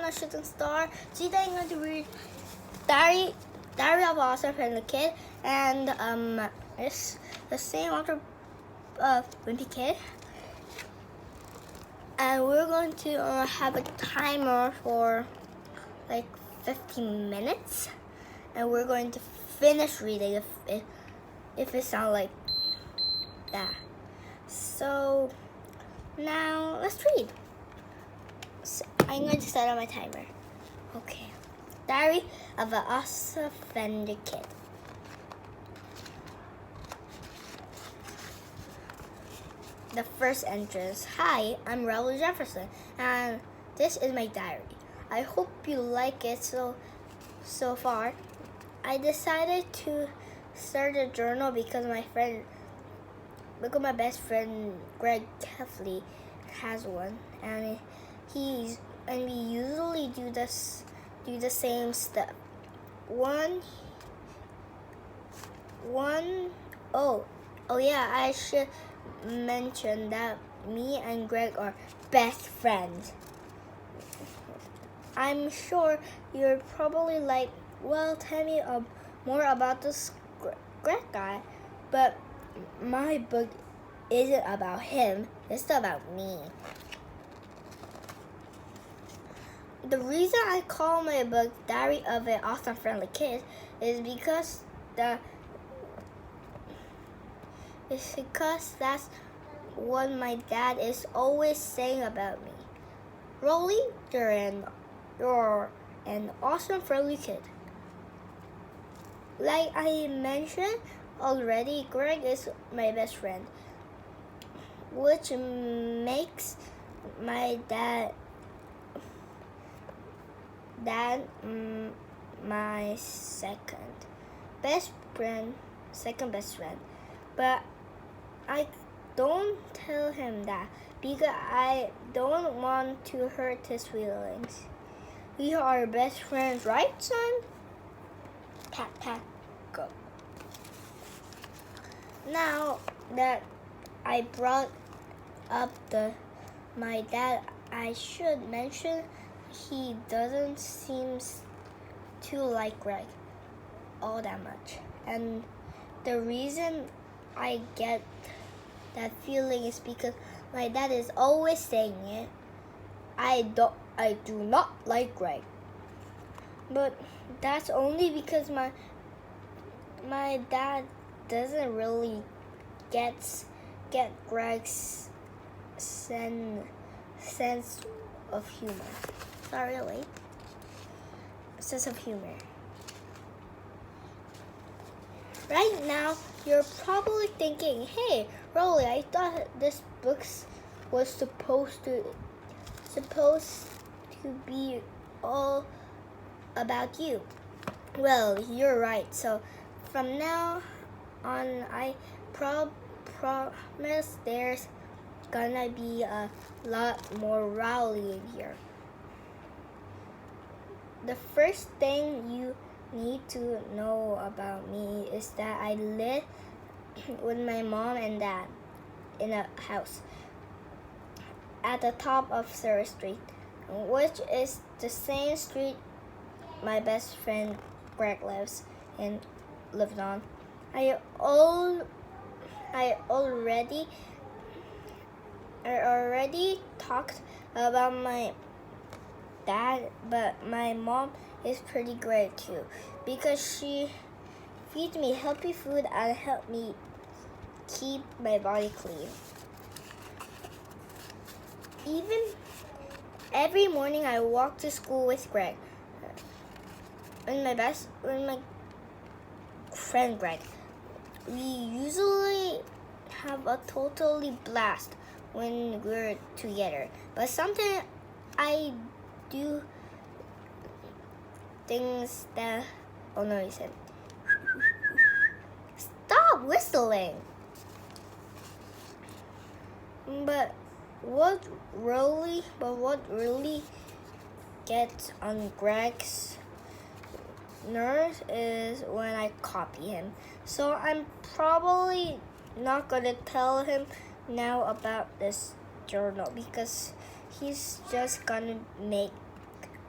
a shooting star. Today I'm going to read Diary of Awesome Friendly Kid, and it's the same author of Wimpy Kid. And we're going to have a timer for like 15 minutes, and we're going to finish reading if it sounds like that. So now let's read. So I'm going to start on my timer. Okay. Diary of an Awesome Friendly Kid. The first entrance. Hi, I'm Raul Jefferson, and this is my diary. I hope you like it so far. I decided to start a journal because my best friend Greg Kefley has one, and we usually do the same stuff. Oh yeah, I should mention that me and Greg are best friends. I'm sure you're probably like, well, tell me more about this Greg guy, but my book isn't about him, it's about me. The reason I call my book Diary of an Awesome Friendly Kid is because that's what my dad is always saying about me. Rolly, you're an awesome friendly kid. Like I mentioned already, Greg is my best friend, which makes my dad my second best friend. But I don't tell him that because I don't want to hurt his feelings. We are best friends, right, son? Pat, pat, go. Now that I brought up my dad, I should mention he doesn't seem to like Greg all that much. And the reason I get that feeling is because my dad is always saying it. I do not like Greg. But that's only because my dad doesn't really get Greg's sense of humor. Not really. Sense of humor. Right now, you're probably thinking, hey, Rolly, I thought this book was supposed to be all about you. Well, you're right. So from now on, I promise there's gonna be a lot more Rowley in here. The first thing you need to know about me is that I live with my mom and dad in a house at the top of Surrey Street, which is the same street my best friend Greg lived on. I already talked about my dad, but my mom is pretty great too because she feeds me healthy food and helps me keep my body clean. Even every morning I walk to school with Greg and my friend Greg. We usually have a totally blast when we're together, but sometimes I do things that he said, stop whistling. But what really gets on Greg's nerves is when I copy him. So I'm probably not gonna tell him now about this journal because he's just gonna make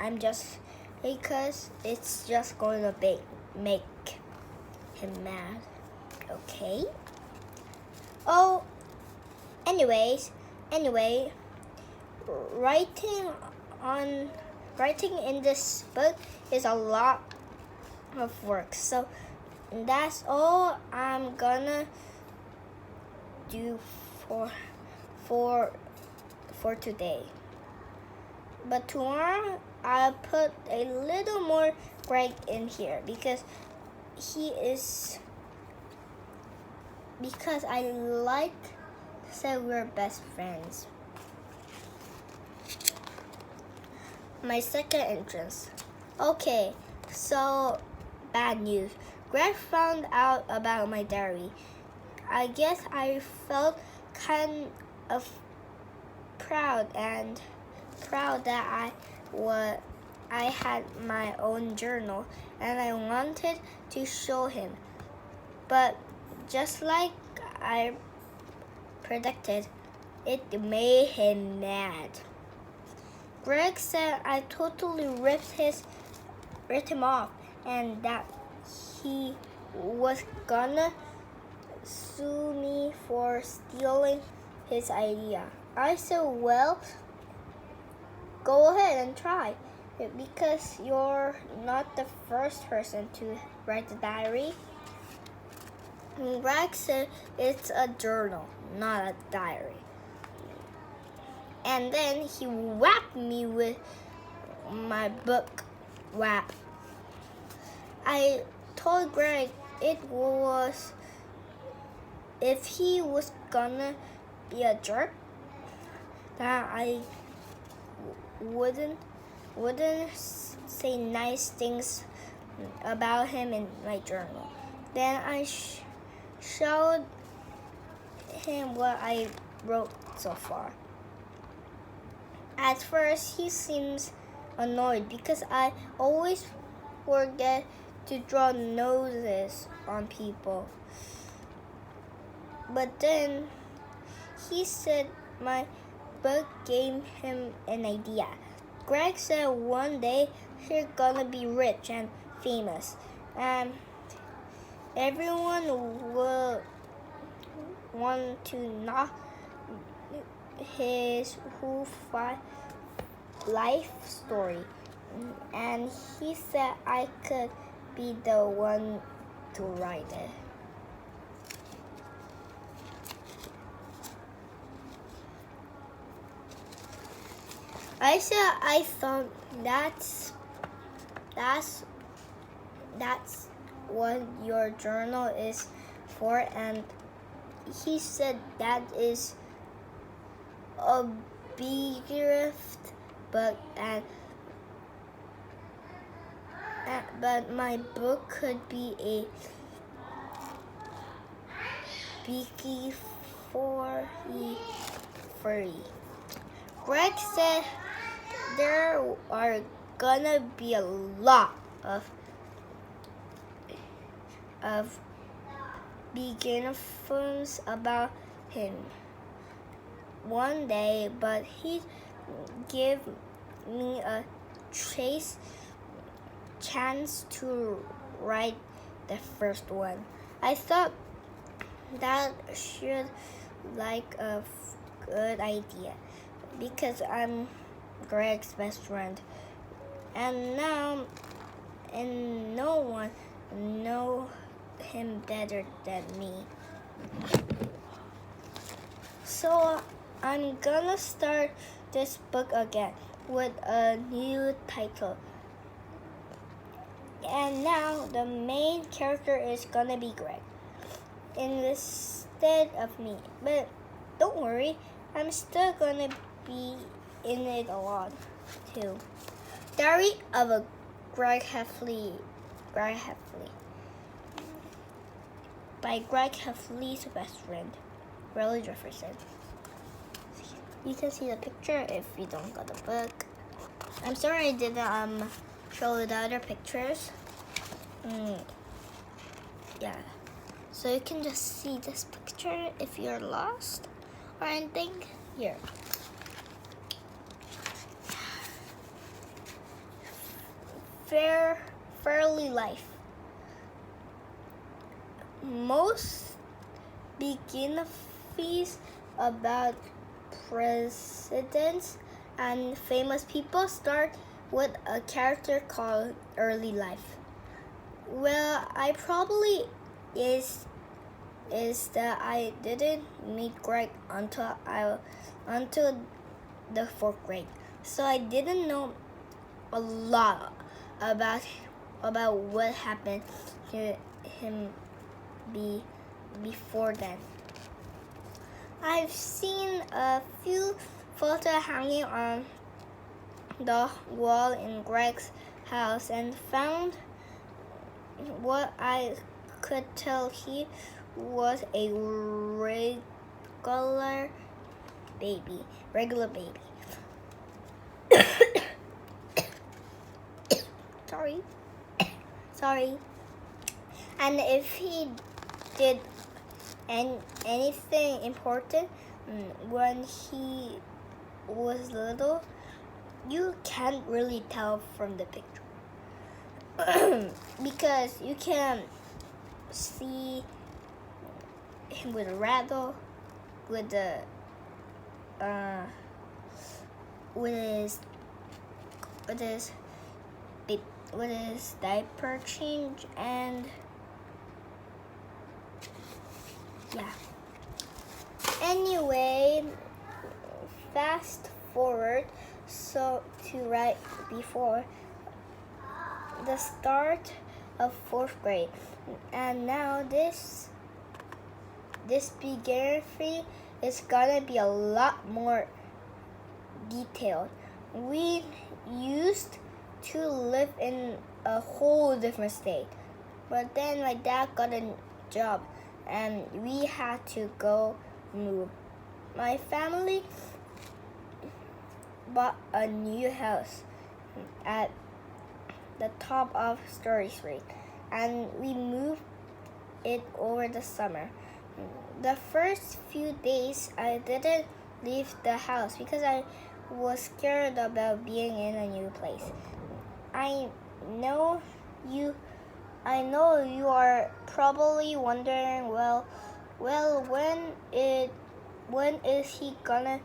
I'm just because it's just going to make him mad. Okay. Oh, anyway, writing in this book is a lot of work. So that's all I'm gonna do for today. But tomorrow I'll put a little more Greg in here because I like to say we're best friends. My second entrance. Okay, so bad news. Greg found out about my diary. I guess I felt kind of proud that I had my own journal and I wanted to show him. But just like I predicted, it made him mad. Greg said I totally ripped him off and that he was gonna sue me for stealing his idea. I said, well, go ahead and try because you're not the first person to write the diary. Greg said it's a journal, not a diary. And then he whacked me with my book whap. I told Greg if he was gonna be a jerk, that I wouldn't say nice things about him in my journal. Then I showed him what I wrote so far. At first, he seems annoyed because I always forget to draw noses on people. But then he said my book gave him an idea. Greg said one day you're gonna be rich and famous, and everyone will want to know his whole life story. And he said I could be the one to write it. I said I thought that's what your journal is for, and he said that is a gift, but my book could be a beaky for free. Greg said there are gonna be a lot of beginner films about him one day, but he gave me a chance to write the first one. I thought that should like a good idea because I'm Greg's best friend, and no one know him better than me. So I'm gonna start this book again with a new title. And now the main character is gonna be Greg instead of me. But don't worry, I'm still gonna be in it a lot too. Diary of a Greg Heffley by Greg Heffley's best friend, Riley Jefferson. You can see the picture if you don't got the book. I'm sorry I didn't show the other pictures. Yeah, so you can just see this picture if you're lost or anything. Here. fairly life. Most biographies about presidents and famous people start with a character called early life. Well, I probably is that I didn't meet Greg until the fourth grade, so I didn't know a lot about what happened to him before then. I've seen a few photos hanging on the wall in Greg's house and found what I could tell he was a regular baby. Sorry. And if he did anything important when he was little, you can't really tell from the picture because you can see him with a rattle, with his diaper change, and yeah. Anyway, fast forward so to right before the start of fourth grade, and now this biography is gonna be a lot more detailed. We used to live in a whole different state, but then my dad got a job and we had to go move. My family bought a new house at the top of Story Street, and we moved it over the summer. The first few days I didn't leave the house because I was scared about being in a new place. I know you are probably wondering, well, when is he gonna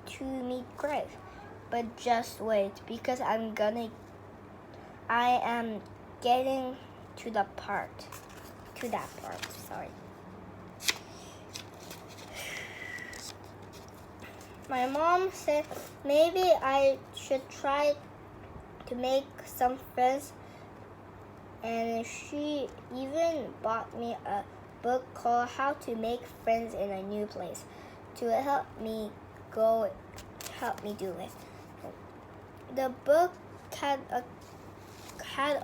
to meet Greg? But just wait, because I am getting to that part. Sorry. My mom said maybe I should try to make some friends, and she even bought me a book called How to Make Friends in a New Place to help me do it. The book had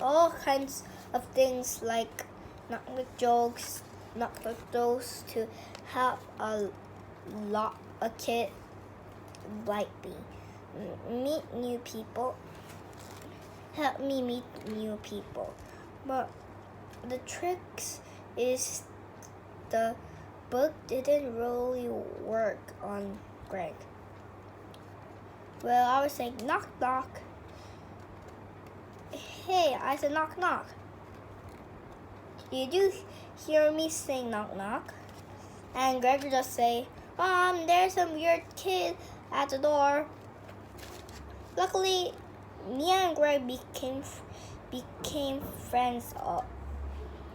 all kinds of things like notebook jokes to help a kid like me help me meet new people. But the tricks is the book didn't really work on Greg. Well, I was like, knock knock. Hey, I said knock knock. Did you hear me say knock knock? And Greg would just say, there's some weird kid at the door. Luckily, me and Greg became friends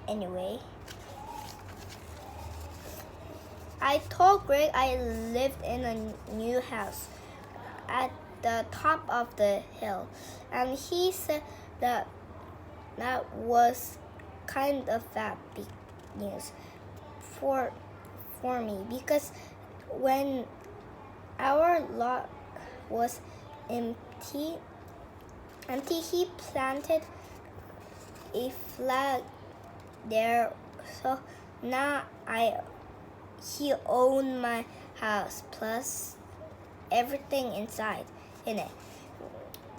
anyway. I told Greg I lived in a new house at the top of the hill, and he said that was kind of bad news for me, because when our lot was empty, he planted a flag there, so now he owned my house plus everything inside in it.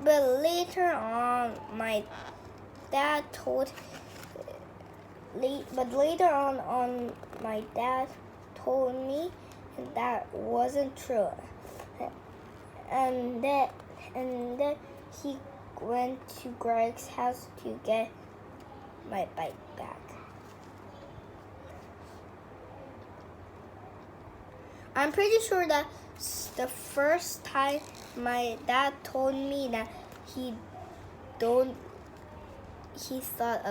But later on, my dad told me that wasn't true, and that he went to Greg's house to get my bike back. I'm pretty sure that's the first time my dad told me that he thought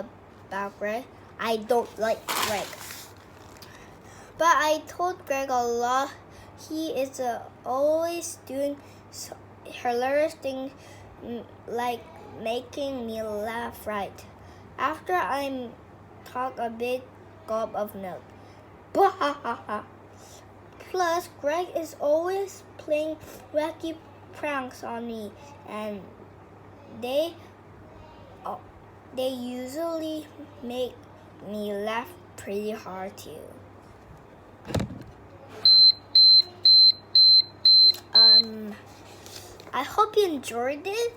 about Greg. I don't like Greg. But I told Greg a lot. He is always doing hilarious things like making me laugh right after I talk a big gulp of milk. Plus, Greg is always playing wacky pranks on me, and they usually make me laugh pretty hard too. I hope you enjoyed it,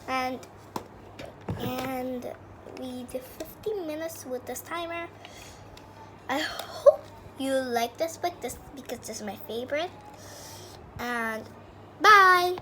and we did 15 minutes with this timer. I hope you like this book because this is my favorite, and bye.